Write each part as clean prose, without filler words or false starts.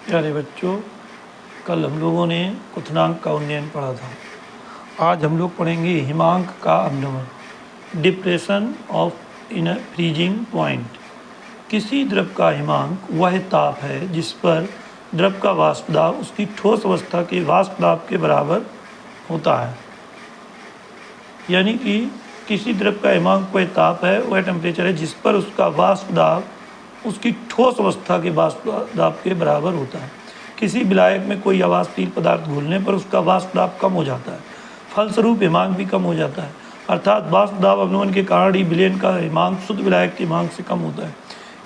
प्यारे बच्चों, कल हम लोगों ने क्वथनांक का उन्नयन पढ़ा था। आज हम लोग पढ़ेंगे हिमांक का अवनमन, depression of in freezing point. किसी द्रव का हिमांक वह ताप है जिस पर द्रव का वाष्प दाब उसकी ठोस अवस्था के वाष्प दाब के बराबर होता है। यानी कि किसी द्रव का हिमांक वह ताप है, वह टेम्परेचर है जिस पर उसका वाष्प दाब उसकी ठोस अवस्था के वाष्प दाब के बराबर होता है। किसी विलायक में कोई अवाष्पशील पदार्थ घुलने पर उसका वाष्प दाब कम हो जाता है, फलस्वरूप हिमांक भी कम हो जाता है। अर्थात वाष्प दाब अवनमन के कारण ही विलयन का हिमांक शुद्ध विलायक के हिमांक से कम होता है।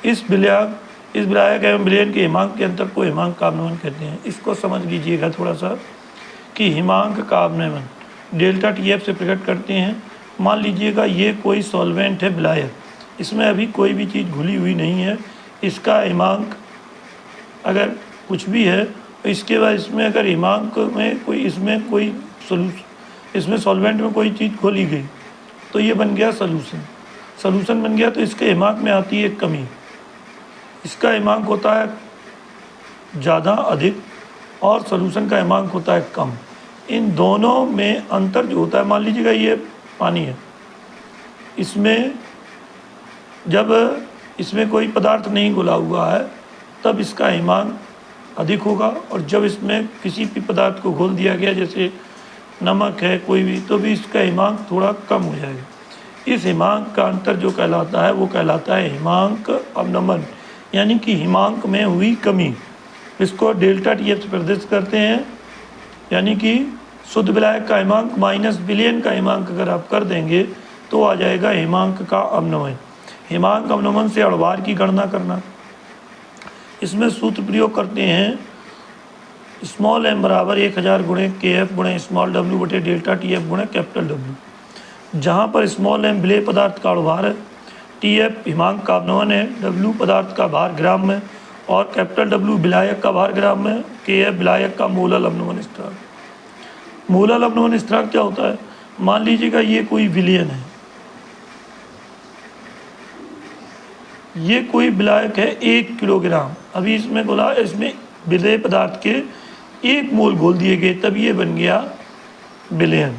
इस विलायक एवं विलयन के हिमांक के अंतर को हिमांक का अवनमन कहते हैं। इसको समझ लीजिएगा थोड़ा सा कि हिमांक का अवनमन डेल्टा TF से प्रकट करते हैं। मान लीजिएगा ये कोई सॉल्वेंट है विलायक, इसमें अभी कोई भी चीज़ घुली हुई नहीं है। इसका हिमांक अगर कुछ भी है तो इसके बाद इसमें अगर हिमांक में कोई इसमें सॉल्वेंट में कोई चीज़ खोली गई तो ये बन गया सॉल्यूशन बन गया। तो इसके हिमांक में आती है कमी, इसका हिमांक होता है ज़्यादा अधिक और सॉल्यूशन का हिमांक होता है कम। इन दोनों में अंतर जो होता है, मान लीजिएगा ये पानी है, इसमें जब इसमें कोई पदार्थ नहीं घुला हुआ है तब इसका हिमांक अधिक होगा, और जब इसमें किसी भी पदार्थ को घोल दिया गया जैसे नमक है कोई भी, तो भी इसका हिमांक थोड़ा कम हो जाएगा। इस हिमांक का अंतर जो कहलाता है वो कहलाता है हिमांक अवनमन, यानी कि हिमांक में हुई कमी। इसको डेल्टा TF से प्रदर्शित करते हैं। यानी कि शुद्ध विलायक का हिमांक माइनस विलयन का हिमांक अगर आप कर देंगे तो आ जाएगा हिमांक का अवनमन। हिमांक अवनमन से अणुभार की गणना करना, इसमें सूत्र प्रयोग करते हैं स्मॉल m बराबर 1000 गुणे KF गुणे स्मॉल w बटे डेल्टा TF गुणे कैपिटल W, जहाँ पर स्मॉल m विलेय पदार्थ का अणुभार है, TF हिमांक का अवनमन है, W पदार्थ का भार ग्राम में और कैपिटल W विलायक का भार ग्राम में, KF विलायक का मोलल अवनमन स्थिरांक। मोलल अवनमन स्थिरांक क्या होता है? मान लीजिएगा ये कोई विलयन है, ये कोई विलायक है 1 किलोग्राम, अभी इसमें बोला इसमें विलेय पदार्थ के 1 मोल घोल दिए गए तब ये बन गया विलयन।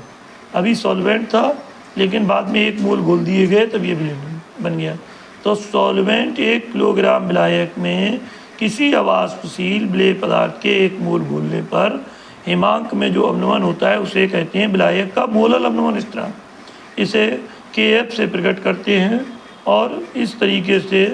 अभी सॉल्वेंट था लेकिन बाद में 1 मोल घोल दिए गए तब ये विलयन बन गया। तो सॉल्वेंट 1 किलोग्राम विलायक में किसी अवाष्पशील विलेय पदार्थ के 1 मोल घोलने पर हिमांक में जो अवनमन होता है उसे कहते हैं विलायक का मोलल अवनमन स्थिरांक। इसे KF से प्रकट करते हैं और इस तरीके से